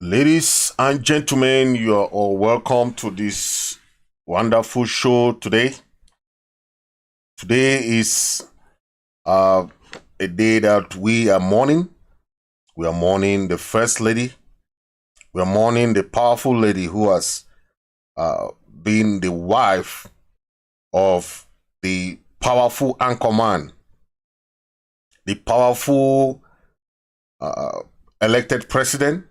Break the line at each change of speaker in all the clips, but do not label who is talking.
Ladies and gentlemen, you are all welcome to this wonderful show today. Today is a day that we are mourning. We are mourning the First Lady. We are mourning the powerful lady who has been the wife of the powerful anchorman, the powerful elected president,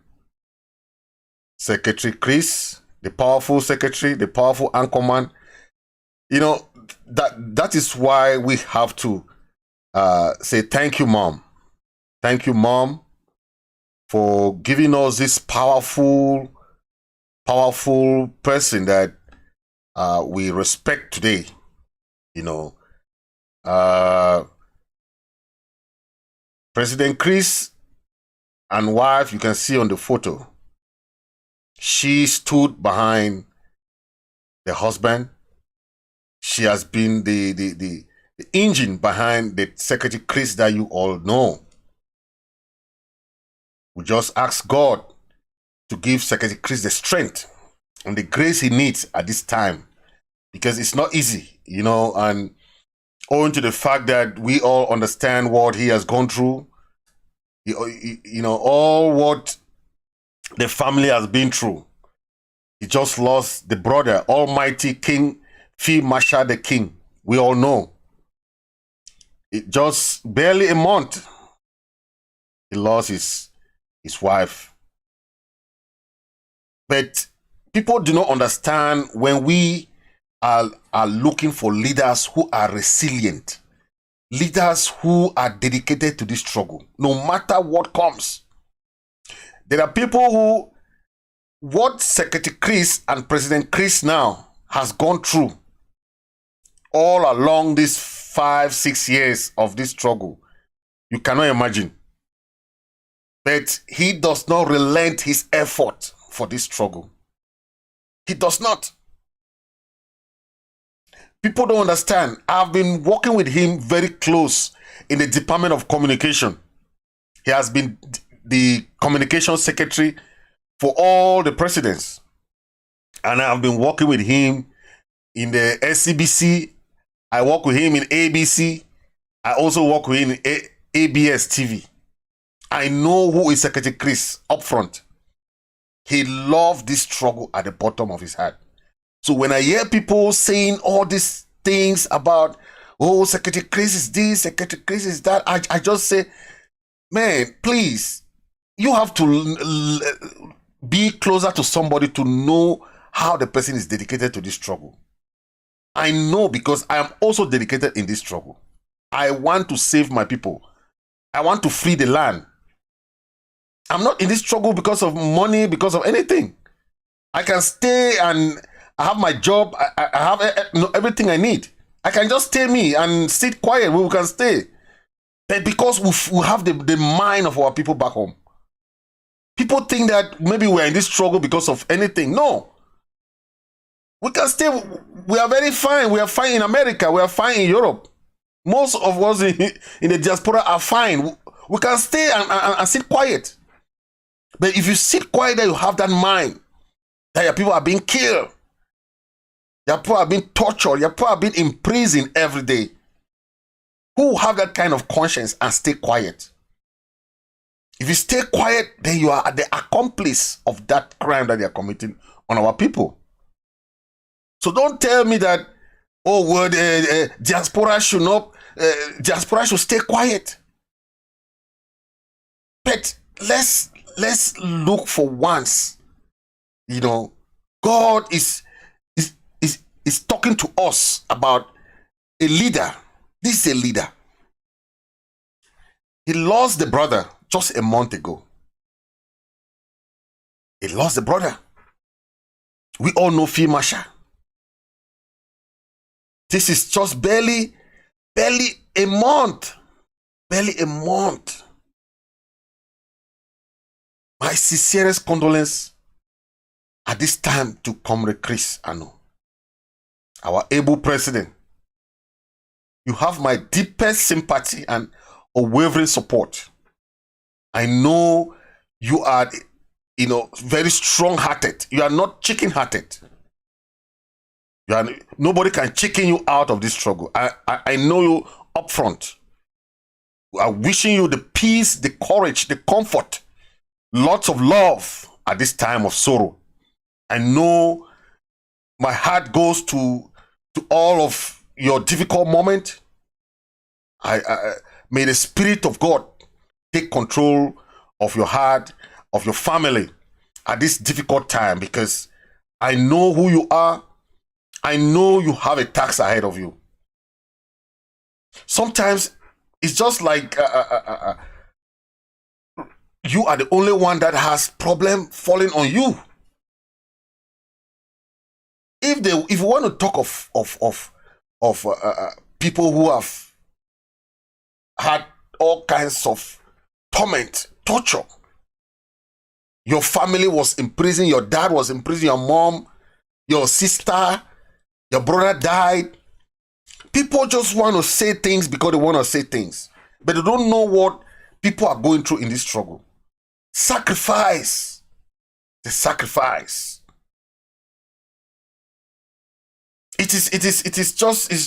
Secretary Chris, the powerful secretary, the powerful anchorman. You know, that is why we have to say thank you, Mom. Thank you, Mom, for giving us this powerful person that we respect today. You know, President Chris and wife, you can see on the photo. She stood behind the husband. She has been the engine behind the Secretary Chris that you all know. We just ask God to give Secretary Chris the strength and the grace he needs at this time, because it's not easy, you know, and owing to the fact that we all understand what he has gone through, you know, all what the family has been through. He just lost the brother, Almighty King, Field Marshal the King. We all know. It just barely a month, he lost his wife. But people do not understand when we are looking for leaders who are resilient, leaders who are dedicated to this struggle, no matter what comes. There are people who, what Secretary Chris and President Chris now has gone through all along these 5-6 years of this struggle, you cannot imagine. But he does not relent his effort for this struggle. He does not. People don't understand. I've been working with him very close in the Department of Communication. He has been the communication secretary for all the presidents. And I've been working with him in the SCBC. I work with him in ABC. I also work with him in ABS TV. I know who is Secretary Chris up front. He loved this struggle at the bottom of his heart. So when I hear people saying all these things about, oh, Secretary Chris is this, Secretary Chris is that, I just say, man, please, you have to be closer to somebody to know how the person is dedicated to this struggle. I know, because I am also dedicated in this struggle. I want to save my people. I want to free the land. I'm not in this struggle because of money, because of anything. I can stay and I have my job. I have everything I need. I can just stay me and sit quiet where we can stay. But because we have the mind of our people back home. People think that maybe we're in this struggle because of anything. No. We can stay. We are very fine. We are fine in America. We are fine in Europe. Most of us in the diaspora are fine. We can stay and sit quiet. But if you sit quiet, then you have that mind that your people are being killed. Your people are being tortured. Your people are being imprisoned every day. Who have that kind of conscience and stay quiet? If you stay quiet, then you are the accomplice of that crime that they are committing on our people. So don't tell me that, oh, well, diaspora should not, diaspora should stay quiet. But let's look for once. You know, God is talking to us about a leader. This is a leader. He lost the brother just a month ago. He lost the brother. We all know Field Marshal. This is just barely a month. Barely a month. My sincerest condolence at this time to Comrade Chris Ano, our able president. You have my deepest sympathy and unwavering support. I know you are very strong-hearted. You are not chicken-hearted. Nobody can chicken you out of this struggle. I know you up front. I'm wishing you the peace, the courage, the comfort, lots of love at this time of sorrow. I know my heart goes to all of your difficult moment. May the Spirit of God take control of your heart, of your family at this difficult time, because I know who you are. I know you have a task ahead of you. Sometimes it's just like you are the only one that has problem falling on you. If you want to talk of people who have had all kinds of torment, torture, your family was in prison, your dad was in prison, your mom, your sister, your brother died. People just want to say things because they want to say things, but they don't know what people are going through in this struggle. Sacrifice. The sacrifice. It is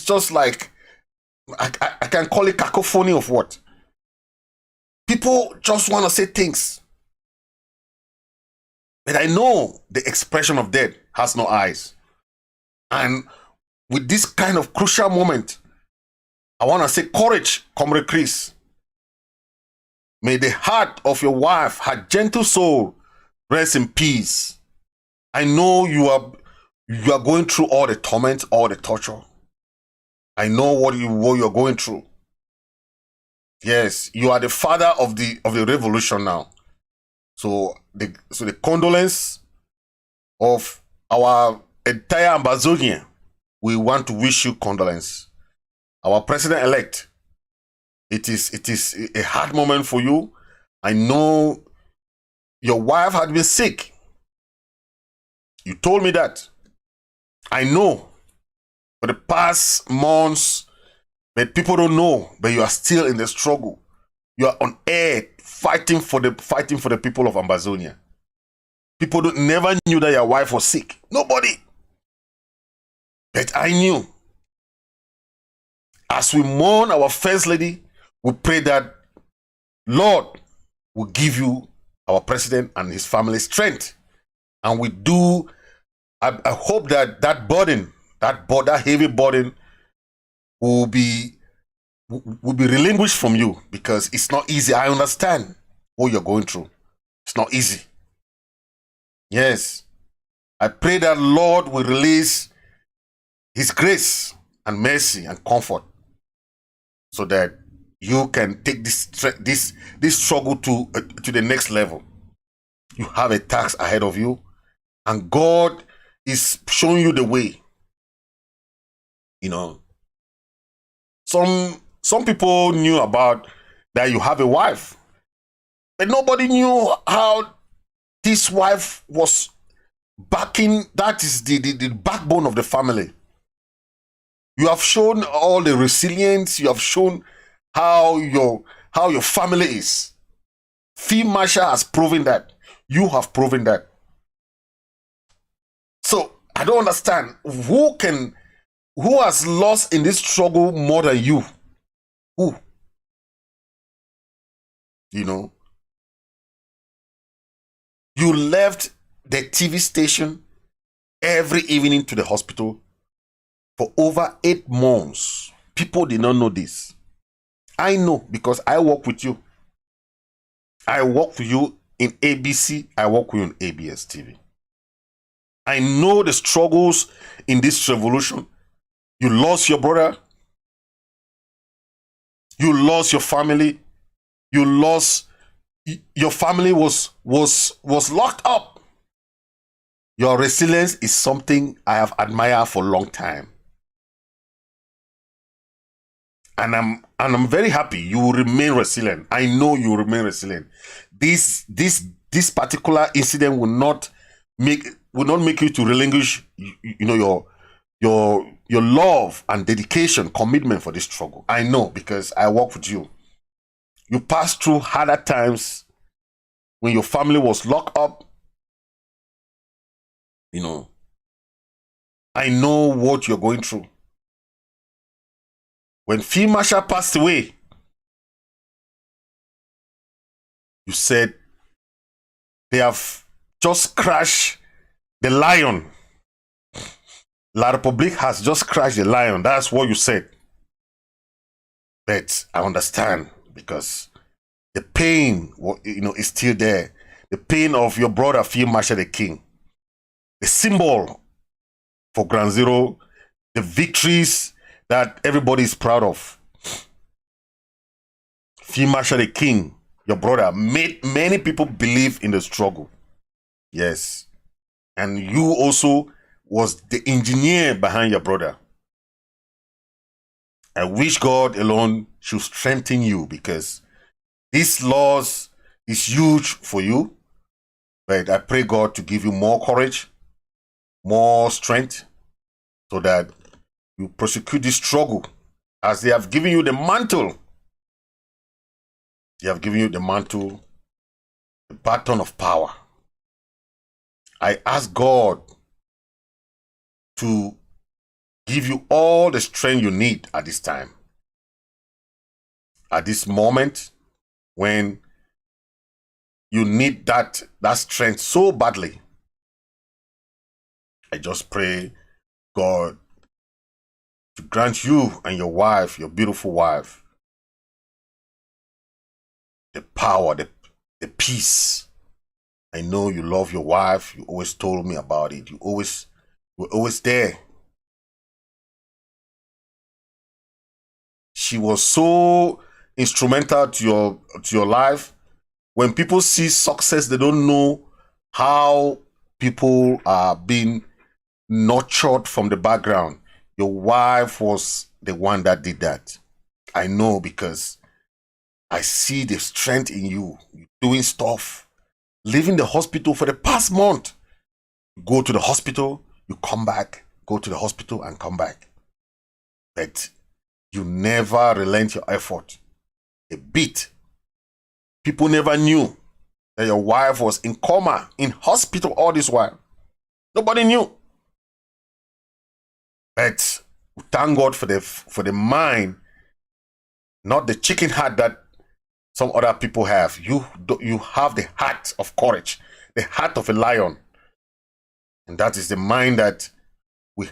just like, I can call it cacophony of what? People just want to say things. But I know the expression of death has no eyes. And with this kind of crucial moment, I want to say courage, Comrade Chris. May the heart of your wife, her gentle soul, rest in peace. I know you are going through all the torment, all the torture. I know what you're going through. Yes, you are the father of the revolution now. So the condolence of our entire Ambazonia, we want to wish you condolence. Our president-elect, it is a hard moment for you. I know your wife had been sick. You told me that. I know for the past months, but people don't know, but you are still in the struggle. You are on air fighting for the people of Ambazonia. People never knew that your wife was sick. Nobody. But I knew. As we mourn our First Lady, we pray that Lord will give you, our president and his family, strength. And we do, I hope that burden, that heavy burden will be relinquished from you, because it's not easy. I understand what you're going through. It's not easy. Yes. I pray that Lord will release his grace and mercy and comfort, so that you can take this struggle to the next level. You have a task ahead of you, and God is showing you the way. Some people knew about that you have a wife, but nobody knew how this wife was backing. That is the backbone of the family. You have shown all the resilience. You have shown how your family is. Field Marshal has proven that. You have proven that. So I don't understand who has lost in this struggle more than you. Who? You left the TV station every evening to the hospital for over 8 months. People did not know this. I know, because I work with you. I work with you in ABC. I work with you on ABS TV. I know the struggles in this revolution. You lost your brother. You lost your family. Your family was locked up. Your resilience is something I have admired for a long time. And I'm very happy you will remain resilient. I know you will remain resilient. This particular incident will not make you to relinquish your love and dedication, commitment for this struggle. I know, because I work with you. You passed through harder times when your family was locked up. You know, I know what you're going through. When Field Marshal passed away, you said they have just crashed the lion. La Republique has just crashed the lion. That's what you said. But I understand because the pain, is still there. The pain of your brother, Field Marshal the King. The symbol for Ground Zero, the victories that everybody is proud of. Field Marshal the King, your brother, made many people believe in the struggle. Yes. And you also was the engineer behind your brother. I wish God alone should strengthen you because this loss is huge for you. But I pray God to give you more courage, more strength, so that you prosecute this struggle as they have given you the mantle. They have given you the mantle, the baton of power. I ask God to give you all the strength you need at this time. At this moment when you need that strength so badly. I just pray God to grant you and your wife, your beautiful wife, the power, the peace. I know you love your wife. You always told me about it. You were always there. She was so instrumental to your life. When people see success, they don't know how people are being nurtured from the background. Your wife was the one that did that. I know because I see the strength in you. You're doing stuff. Leaving the hospital for the past month. You go to the hospital, you come back. Go to the hospital and come back. But you never relent your effort a bit. People never knew that your wife was in coma, in hospital all this while. Nobody knew. But thank God for the mind, not the chicken heart that some other people have. You have the heart of courage, the heart of a lion. And that is the mind that we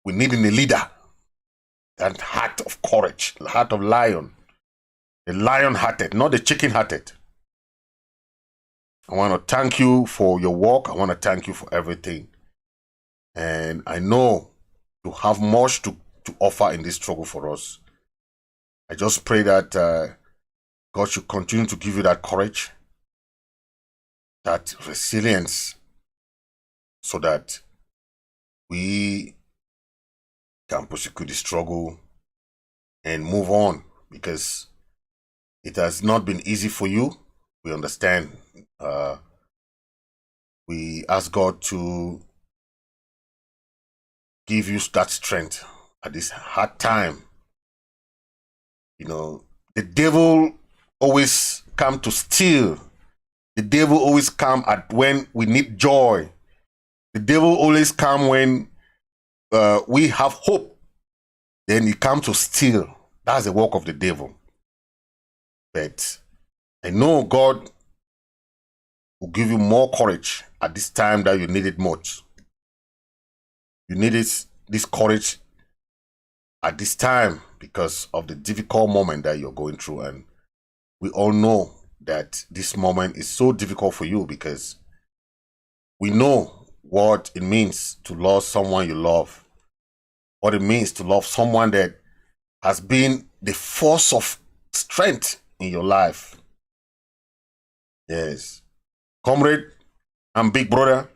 need in a leader. That heart of courage, the heart of lion. The lion-hearted, not the chicken-hearted. I want to thank you for your work. I want to thank you for everything. And I know you have much to offer in this struggle for us. I just pray that God should continue to give you that courage, that resilience, so that we can prosecute the struggle and move on, because it has not been easy for you. We understand. We ask God to give you that strength at this hard time. The devil always come to steal. The devil always come at when we need joy. The devil always come when we have hope. Then he come to steal. That's the work of the devil. But I know God will give you more courage at this time that you need it much. You need this courage at this time because of the difficult moment that you're going through. And we all know that this moment is so difficult for you because we know what it means to lose someone you love. What it means to love someone that has been the force of strength in your life. Yes. Comrade and big brother,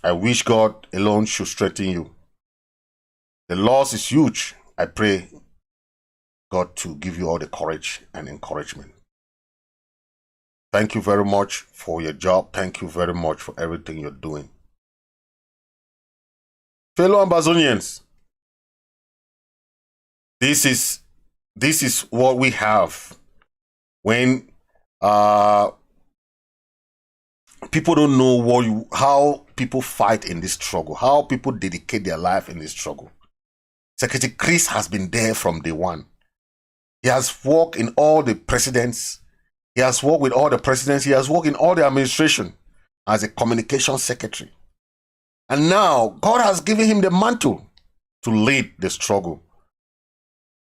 I wish God alone should strengthen you. The loss is huge. I pray God to give you all the courage and encouragement. Thank you very much for your job. Thank you very much for everything you're doing. Fellow Ambazonians, this is what we have when people don't know how people fight in this struggle, how people dedicate their life in this struggle. Secretary Chris has been there from day one. He has worked in all the presidents. He has worked with all the presidents. He has worked in all the administration as a communications secretary. And now God has given him the mantle to lead the struggle.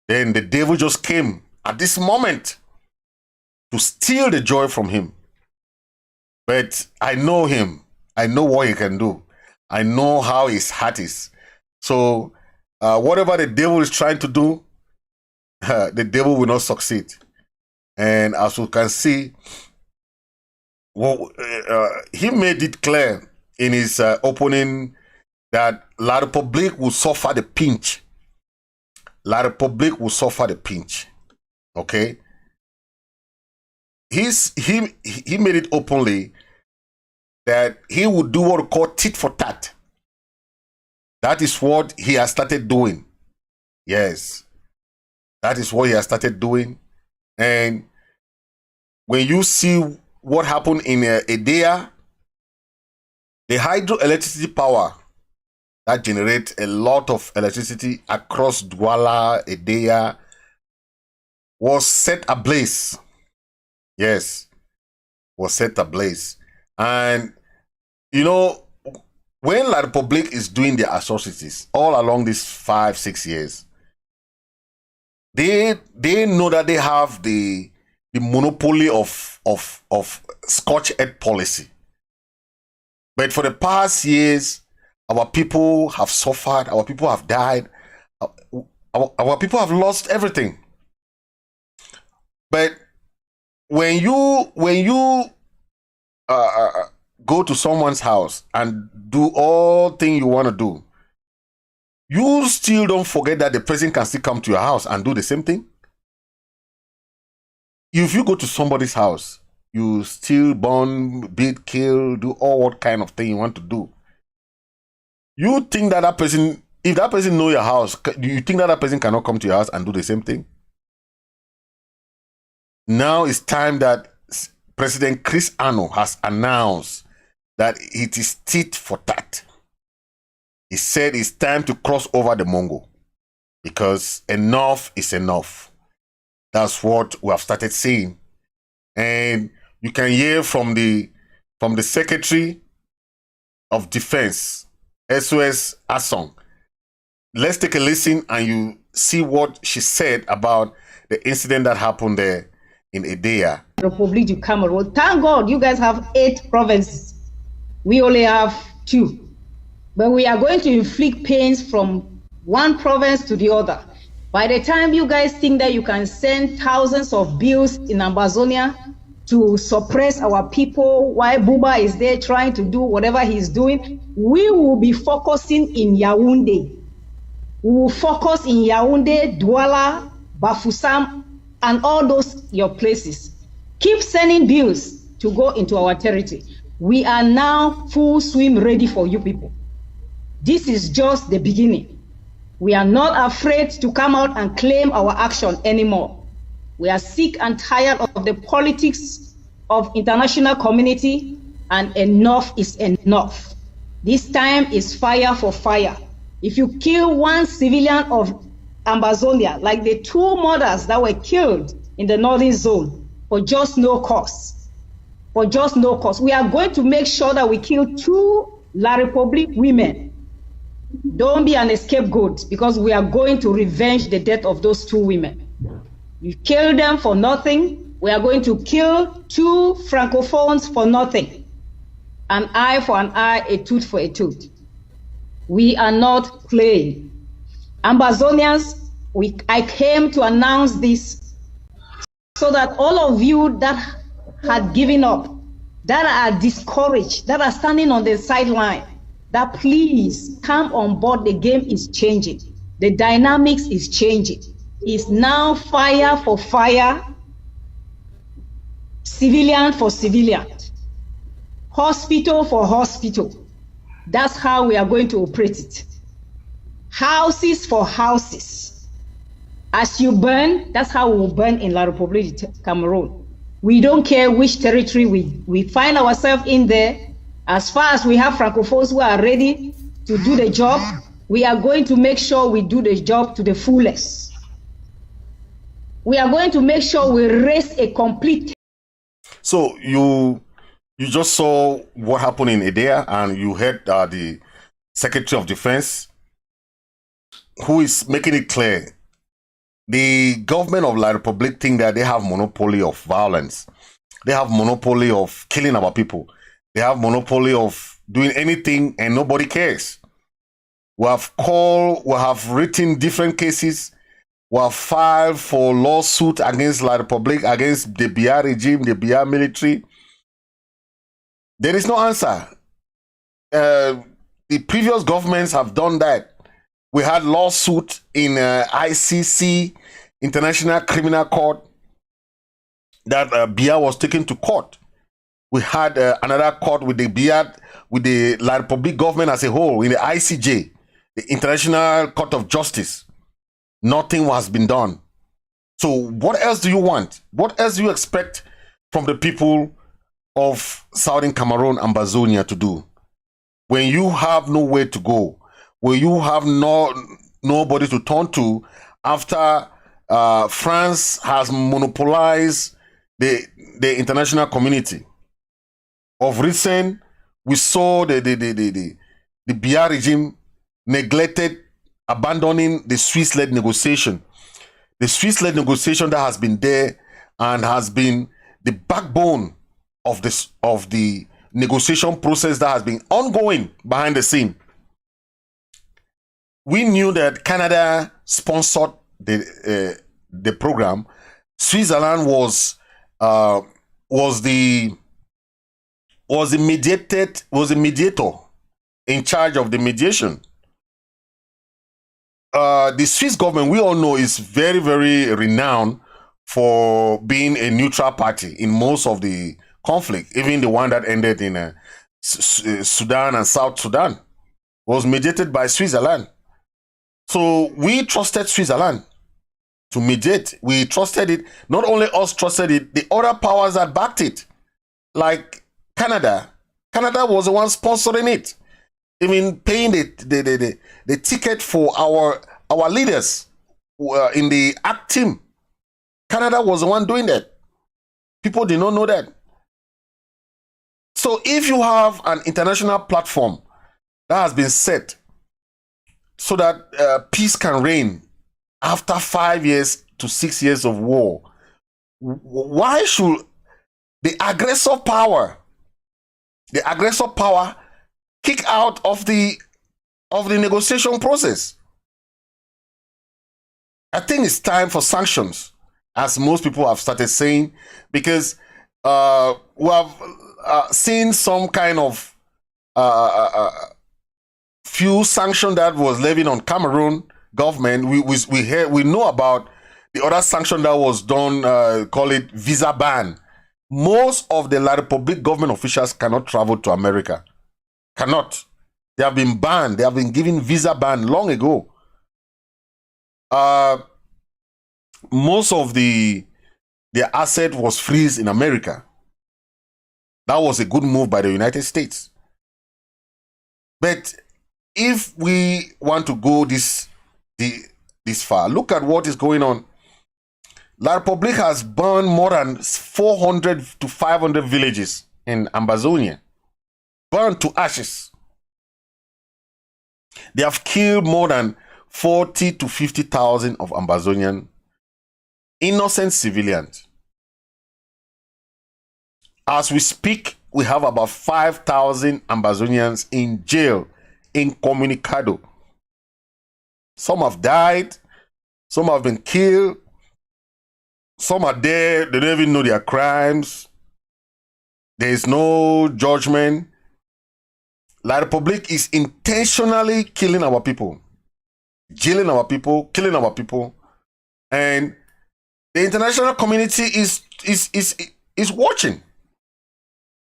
Then the devil just came at this moment to steal the joy from him. But I know him. I know what he can do. I know how his heart is. So whatever the devil is trying to do, the devil will not succeed. And as you can see, he made it clear in his opening that La République will suffer the pinch. La République will suffer the pinch. Okay? He made it openly that he would do what we call tit for tat. That is what he has started doing. Yes. That is what he has started doing. And when you see what happened in Edea, the hydroelectricity power that generates a lot of electricity across Douala, Edea, was set ablaze. Yes, was set ablaze. And, you know, when La République is doing their atrocities all along these 5-6 years, they know that they have the monopoly of Scotch egg policy. But for the past years, our people have suffered, our people have died, our people have lost everything. But when you go to someone's house and do all things you want to do, you still don't forget that the person can still come to your house and do the same thing. If you go to somebody's house, you still burn, beat, kill, do all what kind of thing you want to do. You think that person, if that person know your house, do you think that person cannot come to your house and do the same thing? Now it's time that President Chris Ano has announced that it is tit for tat. He said it's time to cross over the Mongo because enough is enough. That's what we have started saying. And you can hear from the Secretary of Defense, SOS Asong. Let's take a listen and you see what she said about the incident that happened there in Edea.
Republic du Cameroon. Thank God you guys have 8 provinces. We only have 2. But we are going to inflict pains from one province to the other. By the time you guys think that you can send thousands of bills in Ambazonia to suppress our people while Buba is there trying to do whatever he's doing, we will be focusing in Yaoundé. We will focus in Yaoundé, Douala, Bafoussam, and all those your places. Keep sending bills to go into our territory. We are now full swim ready for you people. This is just the beginning. We are not afraid to come out and claim our action anymore. We are sick and tired of the politics of international community, and enough is enough. This time is fire for fire. If you kill one civilian of Ambazonia, like the 2 mothers that were killed in the northern zone for just no cause, we are going to make sure that we kill 2 La République women. Don't be an scapegoat, because we are going to revenge the death of those 2 women. You kill them for nothing. We are going to kill 2 francophones for nothing. An eye for an eye, a tooth for a tooth. We are not playing. Ambazonians, I came to announce this so that all of you that had given up, that are discouraged, that are standing on the sideline, that please come on board. The game is changing. The dynamics is changing. It's now fire for fire, civilian for civilian, hospital for hospital. That's how we are going to operate it. Houses for houses. As you burn, that's how we will burn in La République du Cameroon. We don't care which territory we find ourselves in there. As far as we have Francophones who are ready to do the job, we are going to make sure we do the job to the fullest. We are going to make sure we raise a complete.
So you just saw what happened in Edea, and you heard the Secretary of Defense, who is making it clear the government of La Republic think that they have monopoly of violence. They have monopoly of killing our people. They have monopoly of doing anything and nobody cares. We have written different cases. We have filed for lawsuit against La Republic, against the Biya regime, the Biya military. There is no answer. The previous governments have done that. We had lawsuit in ICC, International Criminal Court, that Biya was taken to court. We had another court with the Biya, with the La Republic government as a whole, in the ICJ, the International Court of Justice. Nothing has been done. So what else do you want? What else do you expect from the people of Southern Cameroon, Ambazonia to do? When you have nowhere to go, when you have nobody to turn to after France has monopolized the international community. Of recent, we saw the Biya regime neglected, abandoning the Swiss-led negotiation. The Swiss-led negotiation that has been there and has been the backbone of the negotiation process that has been ongoing behind the scene. We knew that Canada sponsored the program. Switzerland was the mediator in charge of the mediation. The Swiss government, we all know, is very, very renowned for being a neutral party in most of the conflict. Even the one that ended in Sudan and South Sudan was mediated by Switzerland. So we trusted Switzerland to mediate. We trusted it. Not only us trusted it, the other powers that backed it, like Canada. Canada was the one sponsoring it, even paying the ticket for our leaders in the ACT team. Canada was the one doing that. People did not know that. So if you have an international platform that has been set so that peace can reign after 5 years to 6 years of war, why should the aggressor power kick out of the negotiation process? I think it's time for sanctions, as most people have started saying, because we have seen some kind of few sanction that was levied on Cameroon government. We know about the other sanction that was done, call it visa ban. Most of the La Republic government officials cannot travel to America. Cannot. They have been banned. They have been given visa ban long ago. Most of their asset was freezed in America. That was a good move by the United States. But if we want to go this far, look at what is going on. La Republic has burned more than 400 to 500 villages in Ambazonia. Burned to ashes. They have killed more than 40 to 50,000 of Ambazonian innocent civilians. As we speak, we have about 5,000 Ambazonians in jail, incommunicado. Some have died, some have been killed, some are there, they don't even know their crimes. There is no judgment. La Republic is intentionally killing our people, jailing our people, killing our people, and the international community is watching.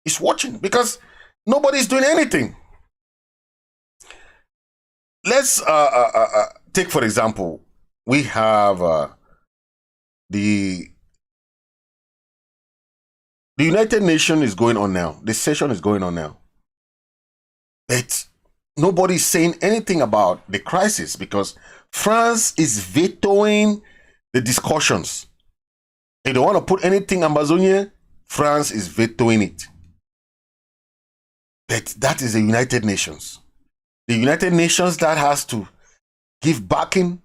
It's watching because nobody is doing anything. Let's take, for example, we have the The United Nations is going on now. The session is going on now. But nobody is saying anything about the crisis because France is vetoing the discussions. They don't want to put anything in Ambazonia. France is vetoing it. But that is the United Nations. The United Nations that has to give backing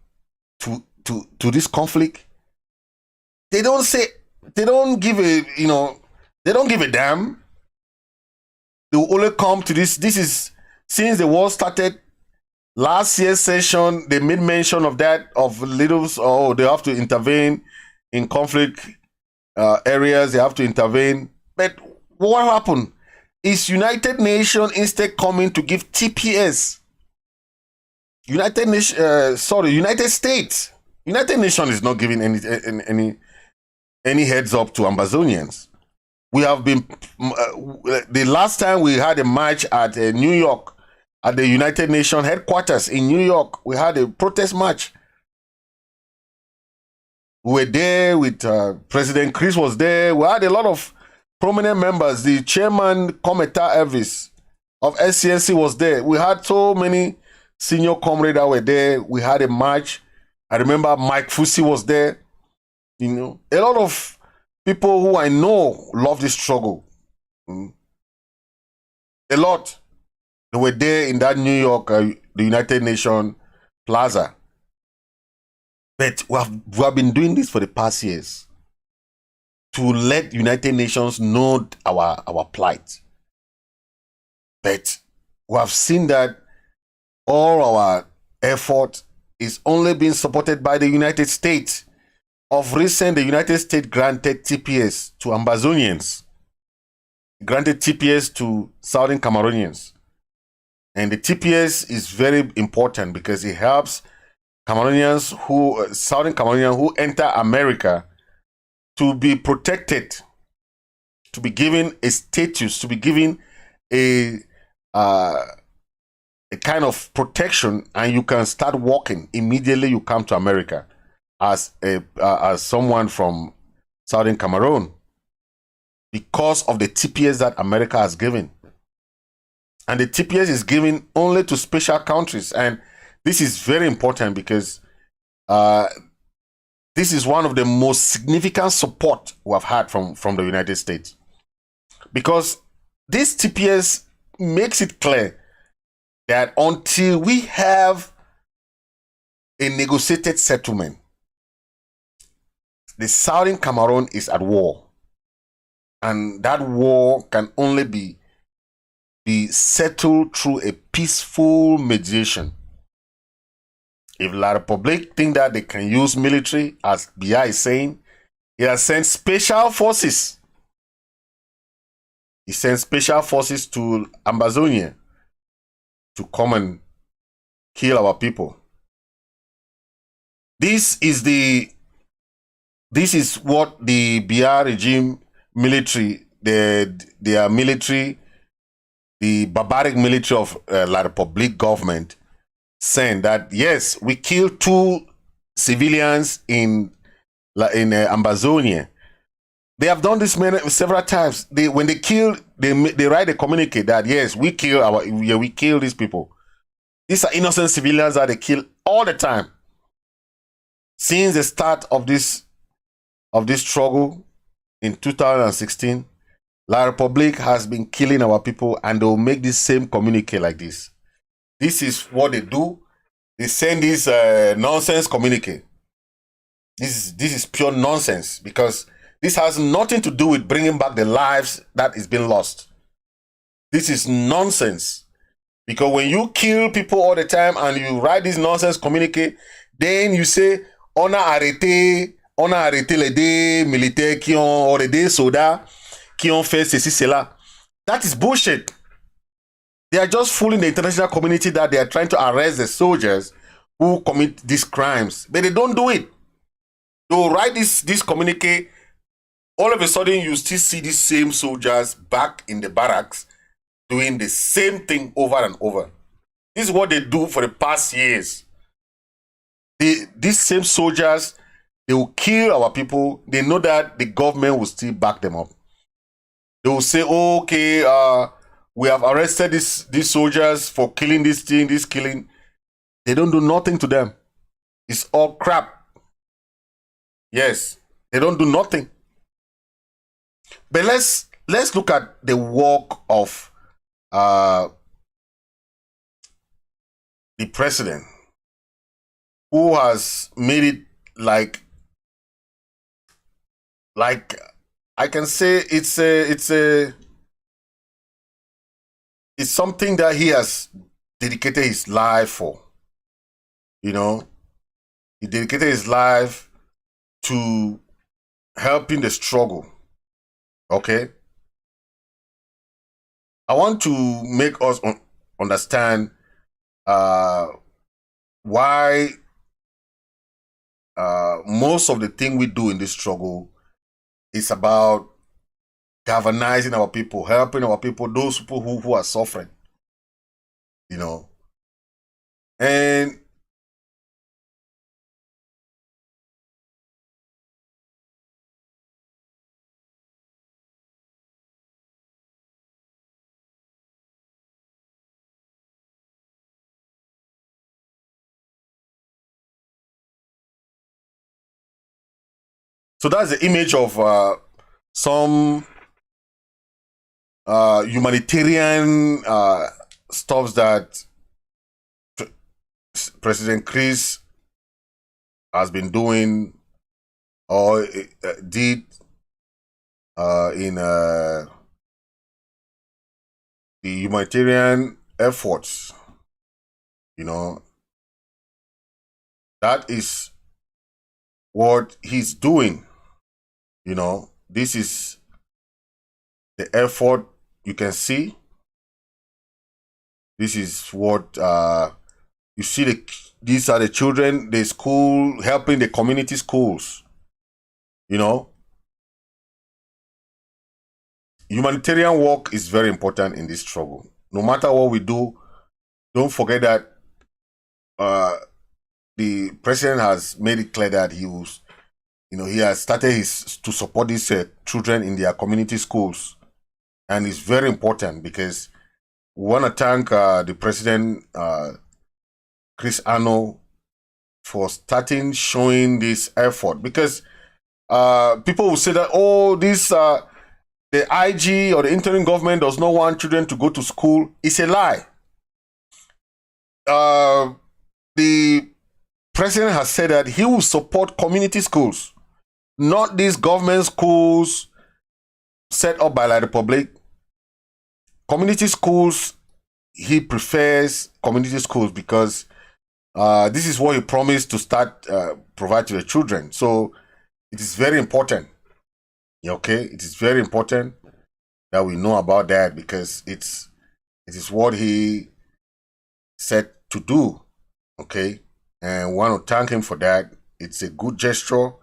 to this conflict. They don't give a damn. They will only come to this. This is since the war started. Last year's session, they made mention of that, of they have to intervene in conflict areas, they have to intervene. But what happened? Is United Nations instead coming to give TPS? United States. United Nations is not giving any heads up to Ambazonians. We have been, the last time we had a march at New York, at the United Nations headquarters in New York, we had a protest march. We were there with President Chris was there. We had a lot of prominent members. The chairman, Cometa Elvis of SCNC was there. We had so many senior comrades that were there. We had a march. I remember Mike Fusi was there. You know, a lot of people who I know love this struggle. A lot. They were there in that New York, the United Nations Plaza. But we have been doing this for the past years to let United Nations know our plight. But we have seen that all our effort is only being supported by the United States. Of recent, the United States granted TPS to Ambazonians, granted TPS to Southern Cameroonians. And the TPS is very important because it helps Cameroonians Southern Cameroonians who enter America to be protected, to be given a status, to be given a kind of protection, and you can start working immediately you come to America as someone from Southern Cameroon because of the TPS that America has given. And the TPS is given only to special countries. And this is very important because this is one of the most significant support we have had from the United States. Because this TPS makes it clear that until we have a negotiated settlement, the Southern Cameroon is at war. And that war can only be settled through a peaceful mediation. If La Republique think that they can use military, as Biya is saying, he has sent special forces. He sent special forces to Ambazonia to come and kill our people. This is what the Biya regime military, their military, the barbaric military of La Republique government, saying that yes, we killed 2 civilians in Ambazonia. They have done this several times. When they kill, they write a communique that yes, we kill these people. These are innocent civilians that they kill all the time. Since the start of this struggle in 2016, La Republique has been killing our people, and they will make this same communique like this. This is what they do. They send this nonsense communique. This is pure nonsense because this has nothing to do with bringing back the lives that is being lost. This is nonsense because when you kill people all the time and you write this nonsense communique, then you say on a arrêté les deux militaires ou les deux soldats qui ont fait ceci, cela. That is bullshit. They are just fooling the international community that they are trying to arrest the soldiers who commit these crimes. But they don't do it. They will write this communique. All of a sudden, you still see these same soldiers back in the barracks doing the same thing over and over. This is what they do for the past years. These same soldiers, they will kill our people. They know that the government will still back them up. They will say, oh, okay, we have arrested these soldiers for killing this thing, this killing. They don't do nothing to them. It's all crap. Yes, they don't do nothing. But let's look at the work of the president, who has made it like I can say it's something that he has dedicated his life for. You know, he dedicated his life to helping the struggle. Okay, I want to make us understand why most of the thing we do in this struggle is about galvanizing our people, helping our people, those people who are suffering, you know. And so that's the image of some humanitarian stuff that President Chris has been doing or did in the humanitarian efforts. You know, that is what he's doing. You know, this is the effort you can see. This is what you see. These are the children, the school, helping the community schools. You know, humanitarian work is very important in this struggle. No matter what we do, don't forget that the president has made it clear that he was, you know, he has started to support these children in their community schools. And it's very important because we want to thank the president, Chris Ano, for starting showing this effort. Because people will say that, oh, this the IG or the interim government does not want children to go to school. It's a lie. The president has said that he will support community schools, not these government schools set up by the Republic. Community schools, he prefers community schools because this is what he promised to start provide to the children. So it is very important. Okay, it is very important that we know about that because it is what he said to do. Okay, and we want to thank him for that. It's a good gesture.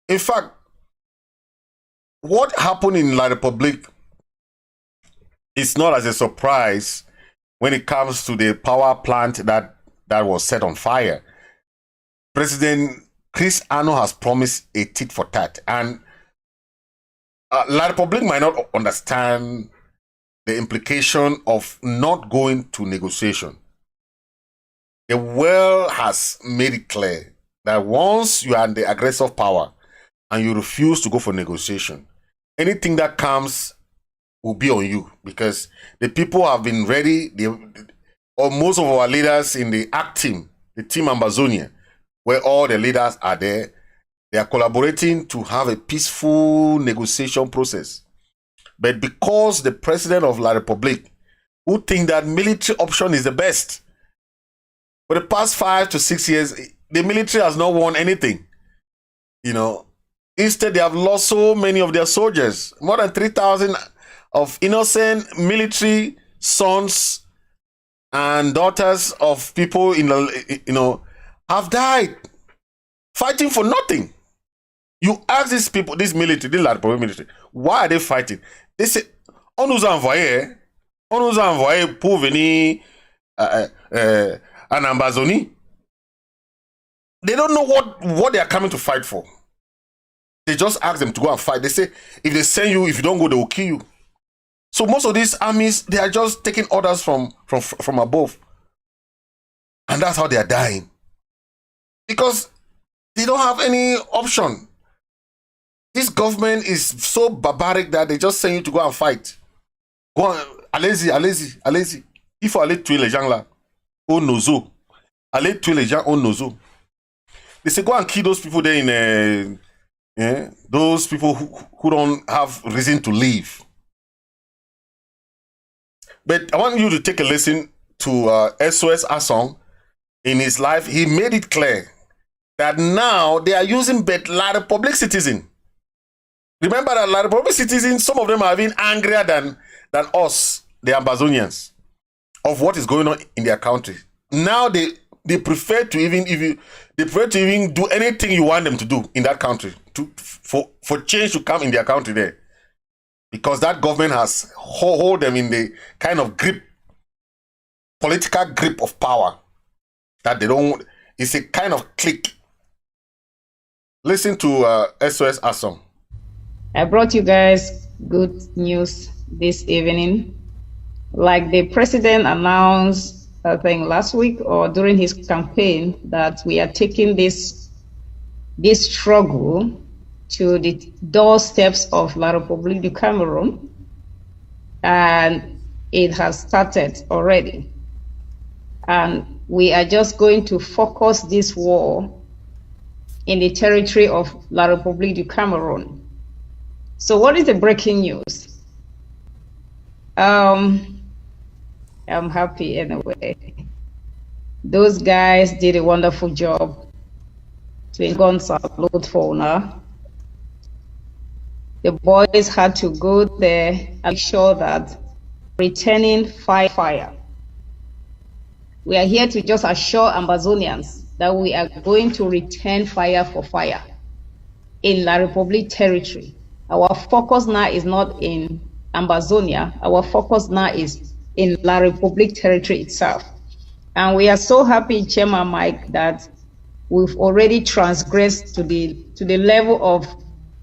In fact, what happened in La Republique is not as a surprise when it comes to the power plant that was set on fire. President Chris Ano has promised a tit for tat, and La Republique might not understand the implication of not going to negotiation. The world has made it clear that once you are in the aggressive power and you refuse to go for negotiation, anything that comes will be on you, because the people have been ready. Or most of our leaders in the ACT team, the team Ambazonia, where all the leaders are there, they are collaborating to have a peaceful negotiation process. But because the president of La Republique, who think that military option is the best, for the past 5 to 6 years, the military has not won anything. You know, instead they have lost so many of their soldiers. More than 3,000 of innocent military sons and daughters of people in the, you know, have died fighting for nothing. You ask these people, this military, this La Republique military, why are they fighting? They say, on nous a envoyé pour venir en Ambazonia. They don't know what they are coming to fight for. They just ask them to go and fight. They say, if they send you, if you don't go, they will kill you. So most of these armies, they are just taking orders from above. And that's how they are dying. Because they don't have any option. This government is so barbaric that they just send you to go and fight. Go on, allez-y. Il faut aller tuer les gens là. Au nozo. Allez tuer les gens au nozo. They say go and kill those people there in those people who don't have reason to live. But I want you to take a listen to SOS Asong. In his life, he made it clear that now they are using La Republic citizen. Remember that La Republic citizens, some of them are even angrier than us, the Ambazonians, of what is going on in their country. Now they prefer to even do anything you want them to do in that country for change to come in their country there, because that government has hold them in the kind of political grip of power that they don't. It's a kind of clique. Listen to SOS Asong.
I brought you guys good news this evening. Like the president announced, I think last week or during his campaign, that we are taking this struggle to the doorsteps of La République du Cameroon, and it has started already. And we are just going to focus this war in the territory of La République du Cameroon. So what is the breaking news? I'm happy anyway. Those guys did a wonderful job. Twingon salute for now. The boys had to go there and make sure that returning fire. We are here to just assure Ambazonians that we are going to return fire for fire in La République territory. Our focus now is not in Ambazonia. Our focus now is in La République territory itself. And we are so happy, Chairman Mike, that we've already transgressed to the level of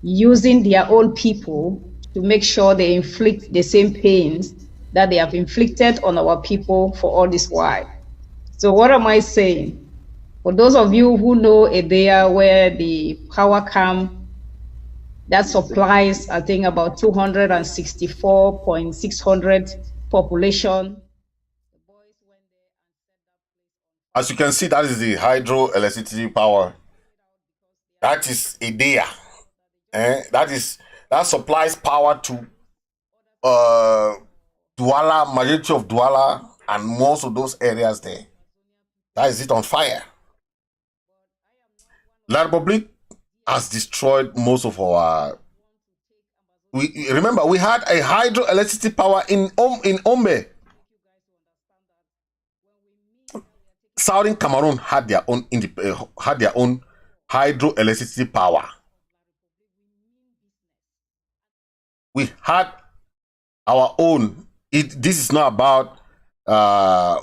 using their own people to make sure they inflict the same pains that they have inflicted on our people for all this while. So what am I saying? For those of you who know Edea, where the power camp that supplies, I think, about 264,600 population.
As you can see, that is the hydroelectricity power. That is Edea. That supplies power to Douala, majority of Douala, and most of those areas there. That is it on fire. La République has destroyed most of our. Remember, we had a hydroelectricity power in Ombe. Southern Cameroon had their own hydroelectricity power. We had our own. This is not about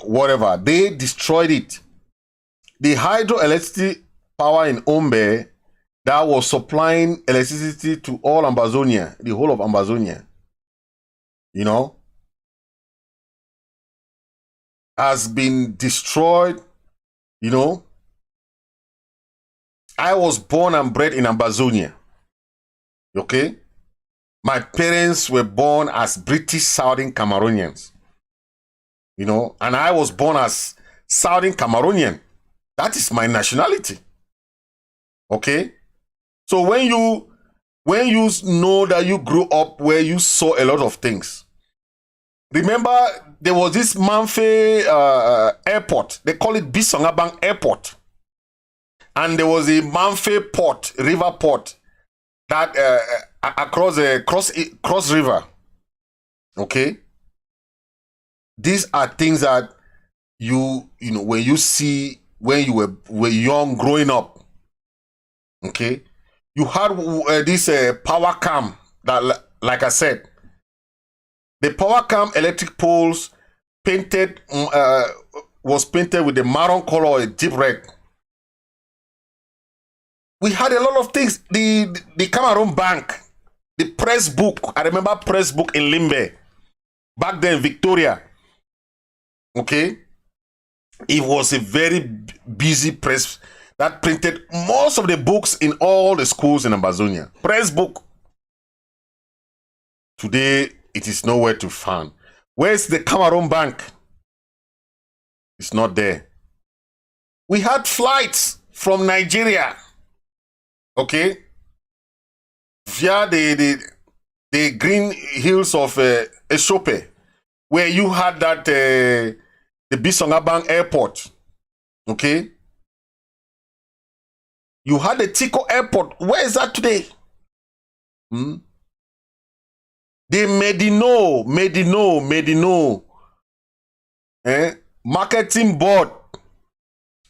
whatever. They destroyed it. The hydroelectricity power in Ombe that was supplying electricity to all Ambazonia, the whole of Ambazonia, has been destroyed. I was born and bred in Ambazonia. Okay? My parents were born as British Southern Cameroonians. And I was born as Southern Cameroonian. That is my nationality. Okay? So when you know that you grew up where you saw a lot of things. Remember, there was this Manfe airport. They call it Bisongabang Airport. And there was a Manfe port, river port, that across the cross river. Okay? These are things that when you see when you were young growing up. Okay? You had this power cam that, like I said, the power cam electric poles was painted with the maroon color or a deep red. We had a lot of things. The Cameroon Bank, the press book. I remember press book in Limbe. Back then, Victoria. Okay? It was a very busy press that printed most of the books in all the schools in Ambazonia. Press book. Today, it is nowhere to find. Where's the Cameroon Bank? It's not there. We had flights from Nigeria, okay, via the green hills of Eshope, where you had that the Bisongabang Airport, okay. You had the Tico Airport. Where is that today? The Medino, marketing board.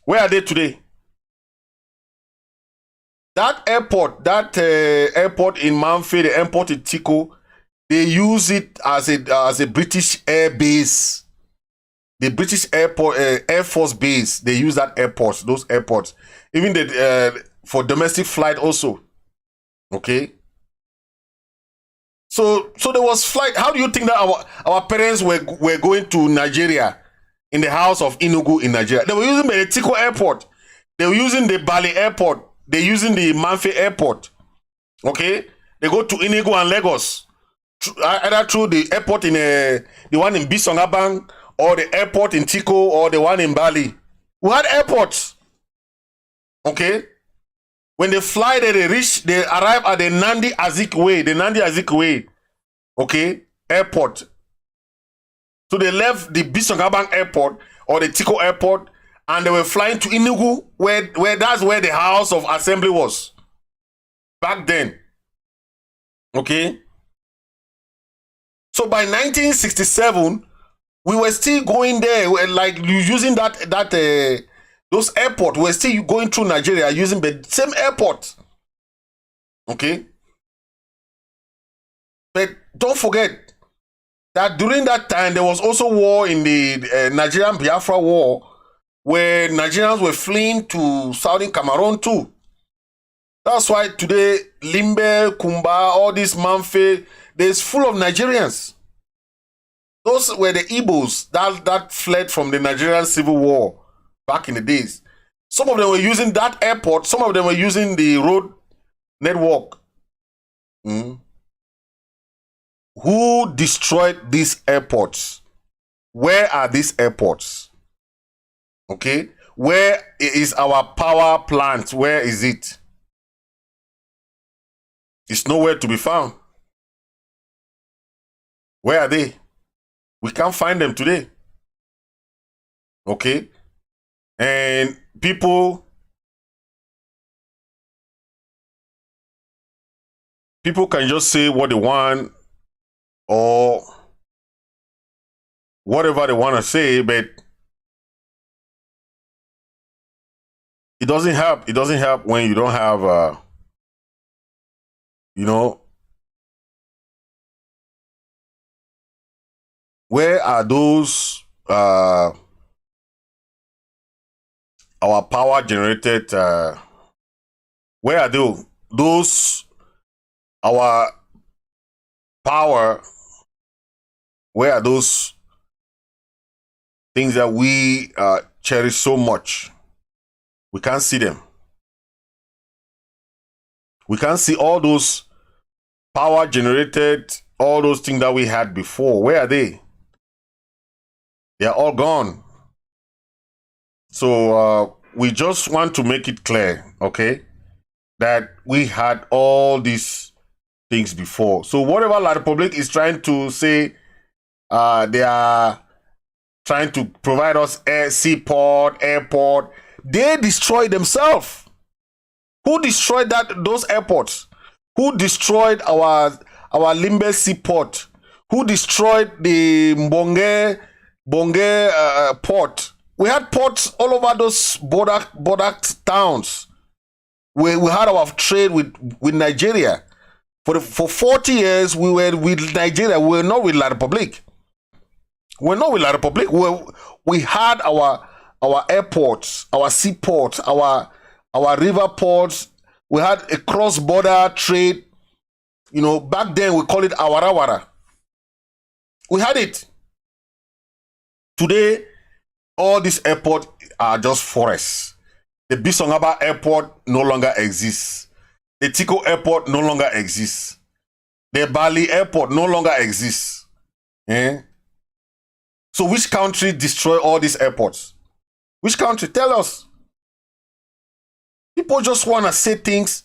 Where are they today? That airport in Manfred, the airport in Tico, they use it as a British air base. The British airport, Air Force base, they use that airport, those airports. Even for domestic flight also. Okay. So there was flight. How do you think that our parents were going to Nigeria in the house of Enugu in Nigeria? They were using the Tico airport. They were using the Bali airport. They're using the Manfe airport. Okay? They go to Enugu and Lagos. Either through the airport in the one in Bisongabang, or the airport in Tico, or the one in Bali. We had airports. Okay? When they fly there, they arrive at the Nandi Azikiwe, okay, airport. So they left the Bisongabang airport or the Tico airport, and they were flying to Enugu, where that's where the House of Assembly was back then. Okay. So by 1967, we were still going there, like using those airports. We're still going through Nigeria using the same airport. Okay. But don't forget that during that time, there was also war in the Nigerian Biafra war, where Nigerians were fleeing to southern Cameroon too. That's why today, Limbe, Kumba, all this Manfe, there's full of Nigerians. Those were the Igbos that fled from the Nigerian Civil War back in the days. Some of them were using that airport. Some of them were using the road network. Who destroyed these airports? Where are these airports? Okay. Where is our power plant? Where is it? It's nowhere to be found. Where are they? We can't find them today. Okay. And people can just say what they want or whatever they want to say, but it doesn't help. It doesn't help when you don't have, where are those, our power generated, where are those, our power, where are those things that we cherish so much? We can't see them. We can't see all those power generated, all those things that we had before. Where are they? They are all gone. So we just want to make it clear, okay, that we had all these things before. So whatever La Republic is trying to say, they are trying to provide us seaport, airport. They destroyed themselves. Who destroyed those airports? Who destroyed our Limbe seaport? Who destroyed the Mbonge port? We had ports all over those border towns. We had our trade with Nigeria. For 40 years, we were with Nigeria. We were not with La Republic. We're not with La Republic. We had our airports, our seaports, our river ports, We had a cross-border trade. You know, back then we call it awarawara. We had it. Today, all these airports are just forests. The Bisongaba airport no longer exists. The Tiko airport no longer exists. The Bali airport no longer exists. Eh? So which country destroy all these airports? Which country? Tell us. People just want to say things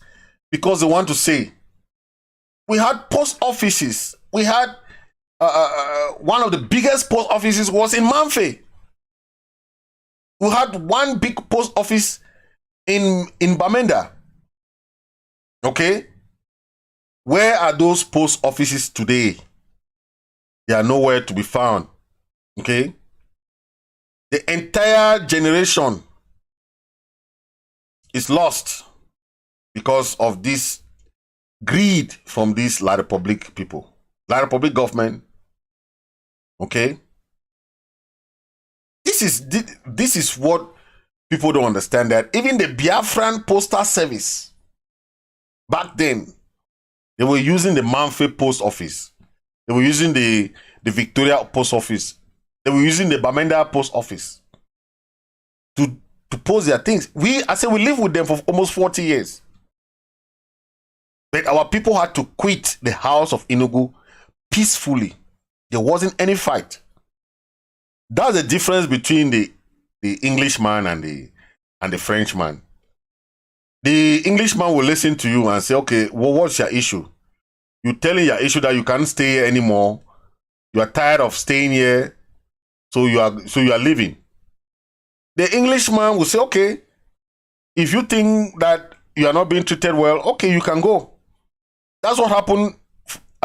because they want to say. We had post offices. We had one of the biggest post offices was in Manfe. We had one big post office in Bamenda. Okay? Where are those post offices today? They are nowhere to be found. Okay? The entire generation is lost because of this greed from these La Republic people. La Republic government. Okay? This is what people don't understand, that even the Biafran postal service, back then, they were using the Manfe post office. They were using the Victoria post office. They were using the Bamenda post office to post their things. We live with them for almost 40 years. But our people had to quit the house of Enugu peacefully. There wasn't any fight. That's the difference between the Englishman and the Frenchman. The Englishman will listen to you and say, okay, well, what's your issue? You're telling your issue that you can't stay here anymore. You are tired of staying here, so you are leaving. The Englishman will say, okay, if you think that you are not being treated well, okay, you can go. That's what happened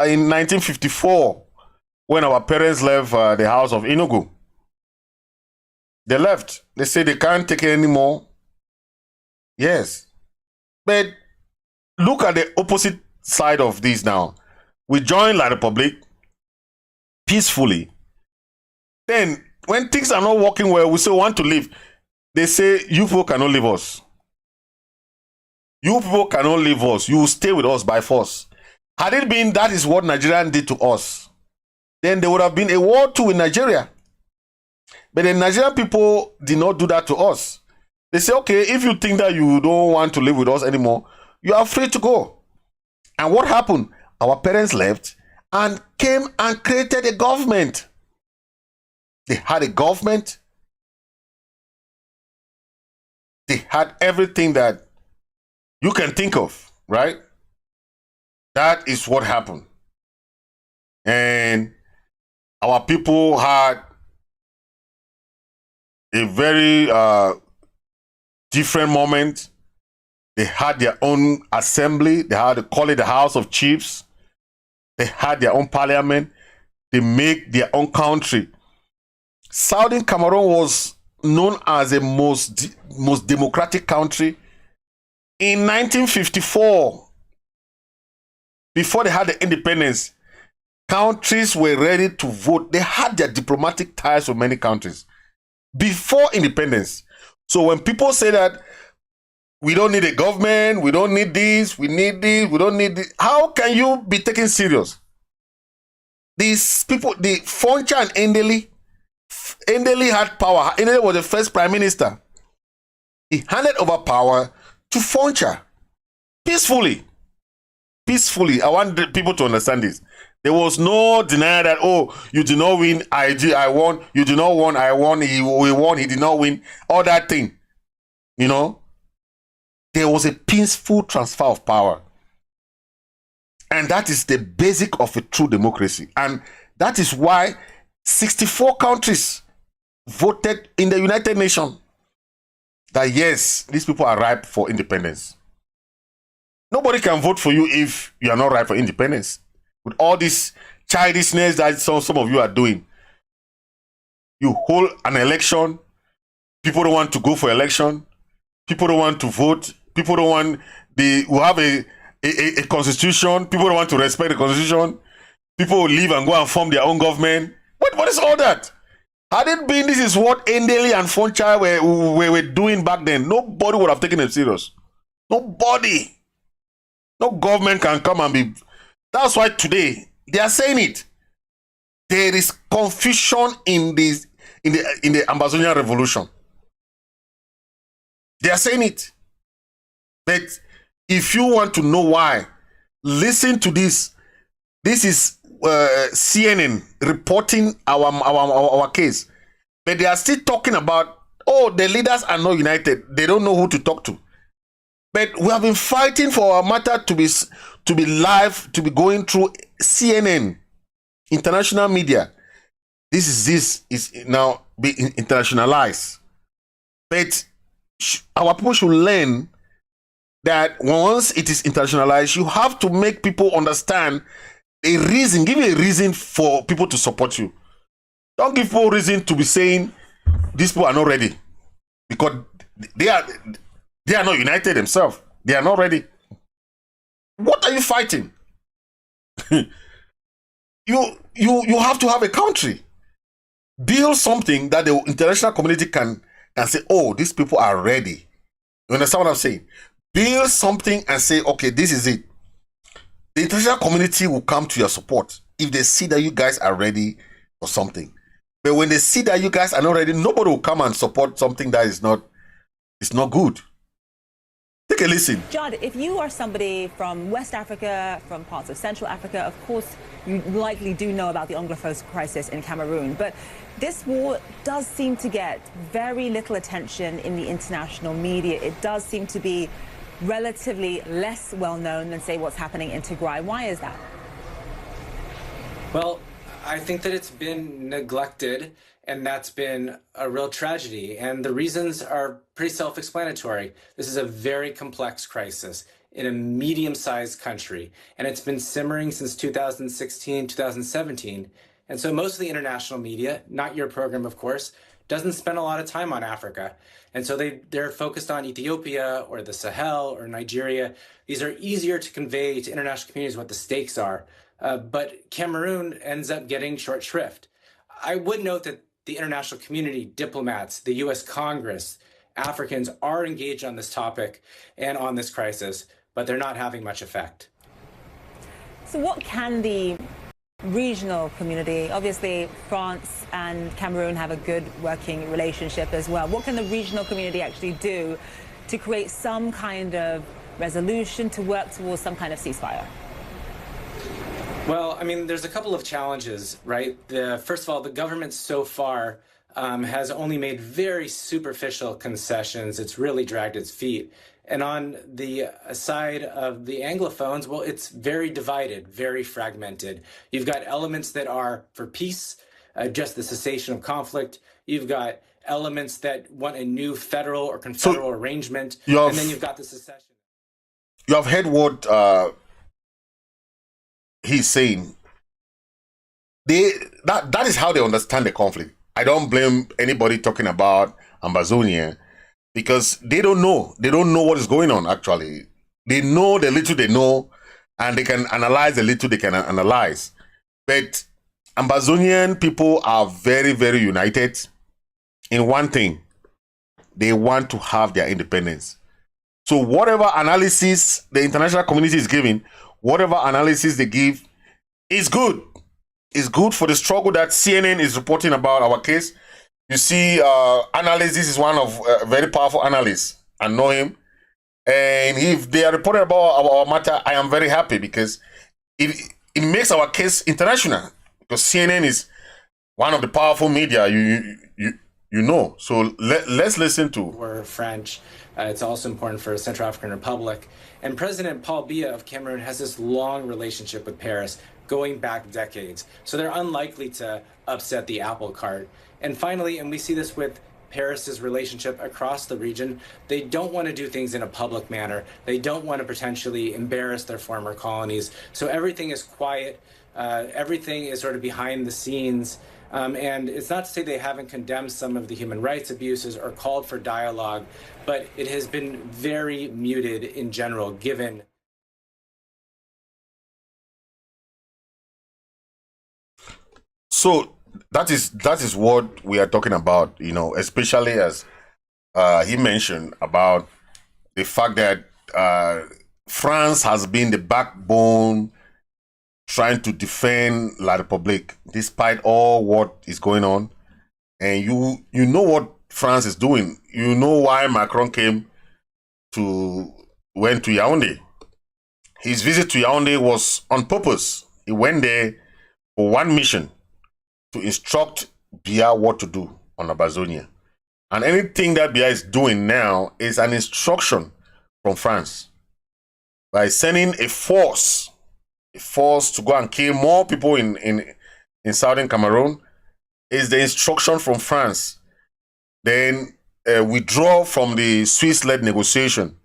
in 1954 when our parents left the house of Enugu. They left. They say they can't take it anymore. Yes. But look at the opposite side of this now. We join La Republic peacefully. Then, when things are not working well, we say we want to leave. They say, you people cannot leave us. You people cannot leave us. You will stay with us by force. Had it been that is what Nigerians did to us, then there would have been a war too in Nigeria. But the Nigerian people did not do that to us. They say, okay, if you think that you don't want to live with us anymore, you are free to go. And what happened? Our parents left and came and created a government. They had a government. They had everything that you can think of, right? That is what happened. And our people had a very different moment. They had their own assembly. They had to call it the House of Chiefs. They had their own parliament. They make their own country. Southern Cameroon was known as the most democratic country in 1954. Before they had the independence, countries were ready to vote. They had their diplomatic ties with many countries before independence. So when people say that we don't need a government, we don't need this, we need this, we don't need this, how can you be taken serious? These people, the Foncha and Endeli had power. Endeli was the first prime minister. He handed over power to Foncha peacefully. Peacefully. I want people to understand this. There was no denial that, oh, you did not win, I won, you did not win, I won, we won, he did not win, all that thing. You know? There was a peaceful transfer of power. And that is the basic of a true democracy. And that is why 64 countries voted in the United Nations that yes, these people are ripe for independence. Nobody can vote for you if you are not ripe for independence. With all this childishness that some of you are doing. You hold an election, people don't want to go for election, people don't want to vote, people don't want, we have a constitution, people don't want to respect the constitution, people will leave and go and form their own government. What is all that? Had it been this is what Endeli and Foncha were doing back then, nobody would have taken them serious. Nobody. No government can come and be. That's why today they are saying it. There is confusion in the Ambazonia revolution. They are saying it. But if you want to know why, listen to this. This is CNN reporting our case. But they are still talking about, oh, the leaders are not united. They don't know who to talk to. But we have been fighting for our matter to be live, to be going through CNN, international media. This is now be internationalized. But our people should learn that once it is internationalized, you have to make people understand a reason. Give a reason for people to support you. Don't give people reason to be saying these people are not ready, because they are not united themselves. They are not ready. What are you fighting? You have to have a country. Build something that the international community can say, oh, these people are ready. You understand what I'm saying? Build something and say, okay, this is it. The international community will come to your support if they see that you guys are ready for something. But when they see that you guys are not ready, nobody will come and support something that is not good. Take a listen.
Judd, if you are somebody from West Africa, from parts of Central Africa, of course, you likely do know about the Anglophone crisis in Cameroon. But this war does seem to get very little attention in the international media. It does seem to be relatively less well known than, say, what's happening in Tigray. Why is that?
Well, I think that it's been neglected, and that's been a real tragedy. And the reasons are pretty self-explanatory. This is a very complex crisis in a medium-sized country, and it's been simmering since 2016, 2017. And so most of the international media, not your program, of course, doesn't spend a lot of time on Africa. And so they're focused on Ethiopia or the Sahel or Nigeria. These are easier to convey to international communities what the stakes are. But Cameroon ends up getting short shrift. I would note that the international community, diplomats, the US Congress, Africans are engaged on this topic and on this crisis, but they're not having much effect.
So what can the regional community, obviously France and Cameroon have a good working relationship as well, what can the regional community actually do to create some kind of resolution, to work towards some kind of ceasefire?
Well, I mean, there's a couple of challenges, right? First of all, the government so far has only made very superficial concessions. It's really dragged its feet. And on the side of the Anglophones, well, it's very divided, very fragmented. You've got elements that are for peace, just the cessation of conflict. You've got elements that want a new federal or confederal arrangement. And then you've got the secession.
You have heard what he's saying. That is how they understand the conflict. I don't blame anybody talking about Ambazonia, because they don't know. They don't know what is going on, actually. They know the little they know, and they can analyze the little they can analyze. But Ambazonian people are very, very united in one thing. They want to have their independence. So whatever analysis the international community is giving, whatever analysis they give is good. It's good for the struggle that CNN is reporting about our case. You see, analysis is one of very powerful analysts. I know him. And if they are reporting about our matter, I am very happy, because it makes our case international. Because CNN is one of the powerful media you know. So let's listen to.
We're French. It's also important for Central African Republic. And President Paul Biya of Cameroon has this long relationship with Paris, going back decades. So they're unlikely to upset the apple cart. And finally, and we see this with Paris's relationship across the region, they don't want to do things in a public manner. They don't want to potentially embarrass their former colonies. So everything is quiet. Everything is sort of behind the scenes. And it's not to say they haven't condemned some of the human rights abuses or called for dialogue, but it has been very muted in general, given.
So that is what we are talking about, you know, especially as he mentioned about the fact that France has been the backbone trying to defend La République despite all what is going on. And you know what France is doing. You know why Macron went to Yaoundé. His visit to Yaoundé was on purpose. He went there for one mission, to instruct Biya what to do on Ambazonia. And anything that Biya is doing now is an instruction from France. By sending a force to go and kill more people in southern Cameroon, is the instruction from France. Then withdraw from the Swiss-led negotiation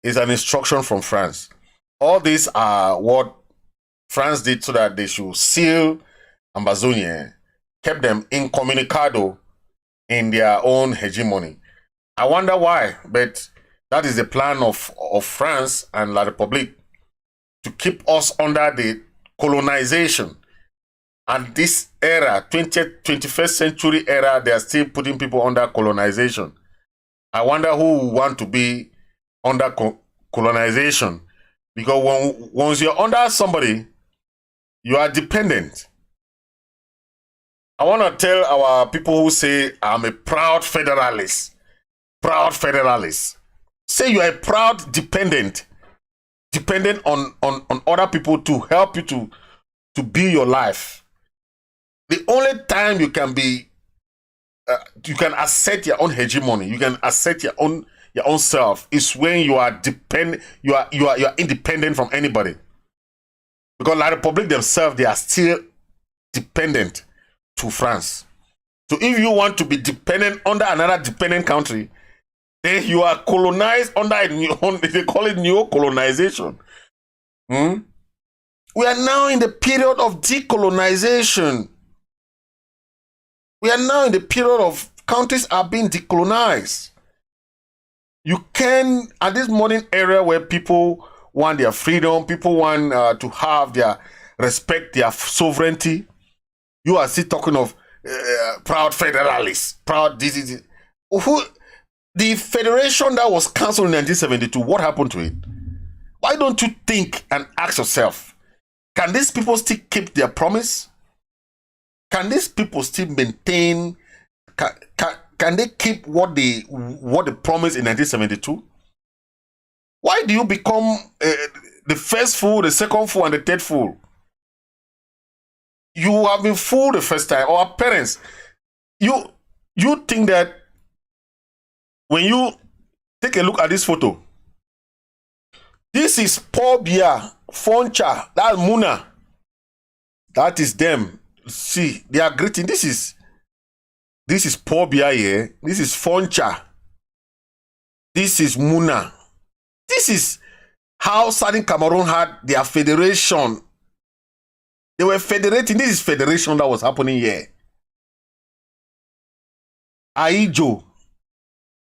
is an instruction from France. All these are what France did so that they should seal Ambazonia, kept them incommunicado in their own hegemony. I wonder why, but that is the plan of France and La République, to keep us under the colonization. And this era, 20th, 21st century era, they are still putting people under colonization. I wonder who want to be under colonization. Because once you're under somebody, you are dependent. I want to tell our people who say, I'm a proud federalist. Proud federalist. Say you are a proud dependent on other people to help you to build your life. The only time you can be, you can assert your own hegemony, you can assert your own self, is when you are you are independent from anybody. Because La République themselves, they are still dependent to France. So if you want to be dependent under another dependent country, then you are colonized under they call it neo-colonization. We are now in the period of decolonization. We are now in the period of countries are being decolonized. You can, at this modern era where people want their freedom, people want to have their respect, their sovereignty, you are still talking of proud federalists, proud this. The federation that was cancelled in 1972, what happened to it? Why don't you think and ask yourself, can these people still keep their promise? Can these people still maintain, can they keep what they promised in 1972? Why do you become the first fool, the second fool, and the third fool? You have been fooled the first time. Our parents, you think that when you take a look at this photo, this is Paul Biya, Foncha, that's Muna. That is them. See, they are greeting. This is Paul Biya here. This is Foncha. This is Muna. This is how Southern Cameroon had their federation. They were federating. This is federation that was happening here. Aijo.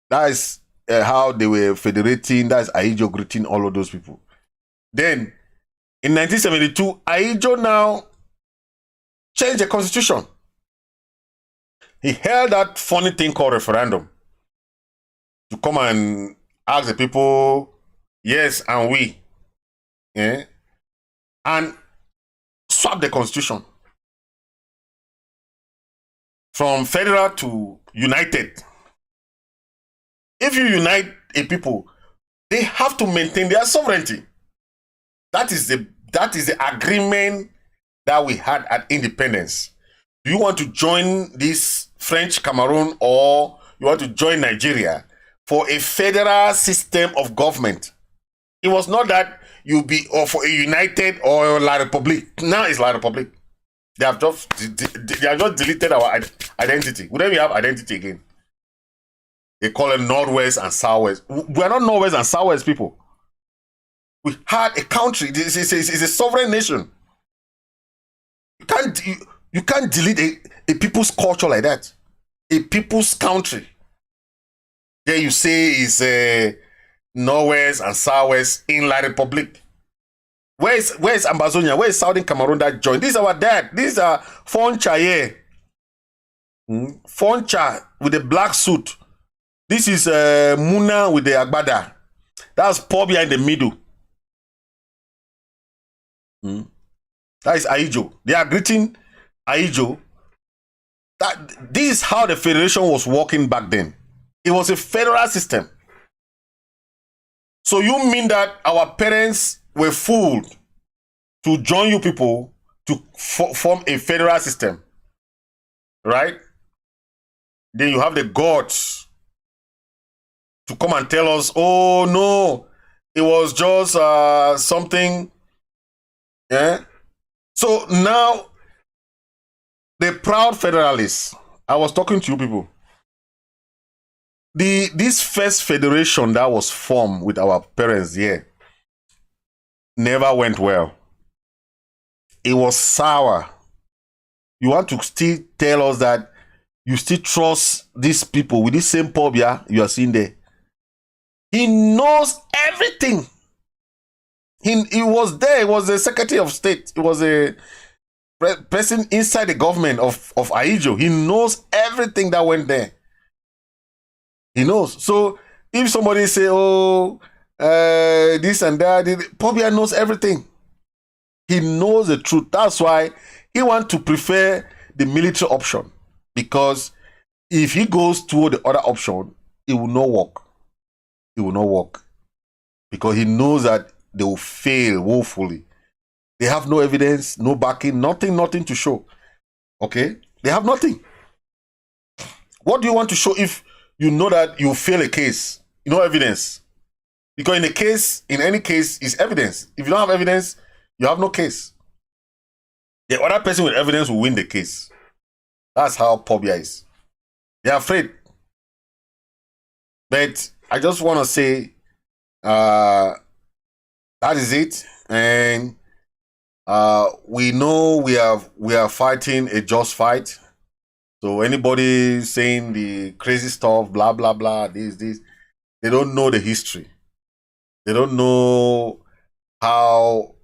That is how they were federating. That's Aijo greeting all of those people. Then, in 1972, Aijo now changed the constitution. He held that funny thing called referendum to come and ask the people, yes and we. Yeah? And swap the constitution from federal to united. If you unite a people, they have to maintain their sovereignty. That is the agreement that we had at independence. Do you want to join this French Cameroon or you want to join Nigeria for a federal system of government? It was not that you be or for a united or La République. Now it's La République. They have just deleted our identity. We don't even have identity again. They call it Northwest and Southwest. We are not Northwest and Southwest people. We had a country. It's a sovereign nation. You can't delete a people's culture like that. A people's country. There you say is Northwest and Southwest in La République. Where is Ambazonia? Where is Southern Cameroon that joined? This is our dad. These are Foncha here. Foncha with the black suit. This is Muna with the Agbada. That's Paul Biya in the middle. That is Aijo. They are greeting Aijo. This is how the federation was working back then. It was a federal system. So you mean that our parents were fooled to join you people to form a federal system, right? Then you have the gods to come and tell us, oh no, it was just something. Yeah. So now, the proud federalists, I was talking to you people. This first federation that was formed with our parents here never went well. It was sour. You want to still tell us that you still trust these people with this same phobia you are seeing there? He knows everything. He was there. He was the Secretary of State. He was a person inside the government of Aijo. He knows everything that went there. He knows. So if somebody say, oh, this and that, Pobia knows everything. He knows the truth. That's why he wants to prefer the military option. Because if he goes toward the other option, it will not work. It will not work. Because he knows that they will fail woefully. They have no evidence, no backing, nothing to show. Okay? They have nothing. What do you want to show if you know that you fail a case? No evidence. Because in any case, is evidence. If you don't have evidence, you have no case. The other person with evidence will win the case. That's how Pobia is. They're afraid. But I just want to say, that is it. And we know we are fighting a just fight. So anybody saying the crazy stuff, blah blah blah, this, they don't know the history. They don't know how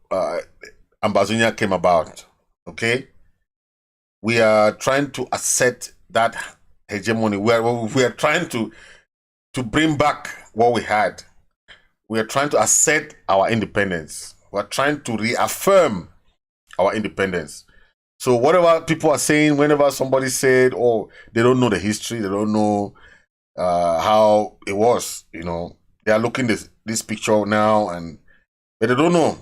Ambazonia came about. Okay, we are trying to assert that hegemony. We are trying to bring back what we had. We are trying to assert our independence. We are trying to reaffirm our independence. So whatever people are saying, whenever somebody said, oh, they don't know the history, they don't know how it was, they are looking this picture now, but they don't know.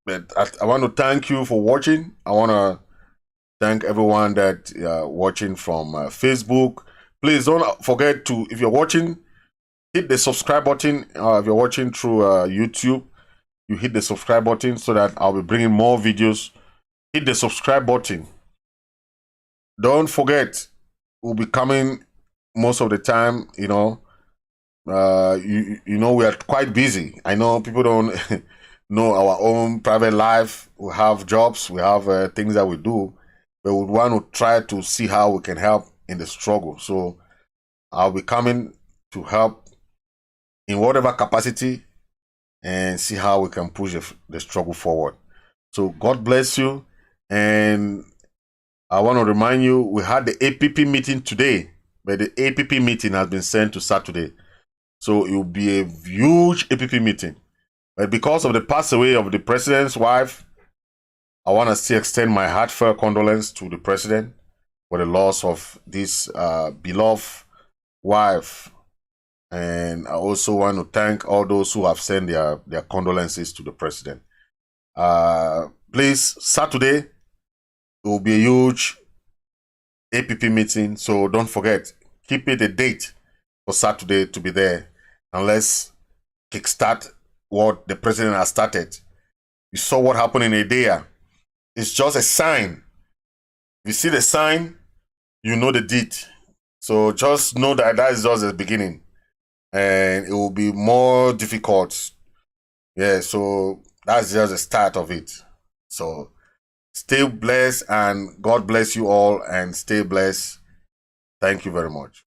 But I want to thank you for watching. I want to thank everyone that watching from Facebook. Please don't forget to, if you're watching, hit the subscribe button. If you're watching through YouTube, you hit the subscribe button so that I'll be bringing more videos. Hit the subscribe button. Don't forget, we'll be coming most of the time. We are quite busy. I know people don't know our own private life. We have jobs, we have things that we do, but we want to try to see how we can help in the struggle. So I'll be coming to help in whatever capacity and see how we can push the struggle forward. So God bless you. And I want to remind you, we had the APP meeting today, but the APP meeting has been sent to Saturday. So it will be a huge APP meeting. But because of the pass away of the president's wife, I want to still extend my heartfelt condolence to the president for the loss of this beloved wife. And I also want to thank all those who have sent their condolences to the president. Please, Saturday, it will be a huge APP meeting, so don't forget, keep it a date for Saturday to be there, and let's kickstart what the president has started. You saw what happened in Edea. It's just a sign. If you see the sign, you know the deed. So just know that that is just the beginning, and it will be more difficult. Yeah, so that's just the start of it. So stay blessed, and God bless you all, and stay blessed. Thank you very much.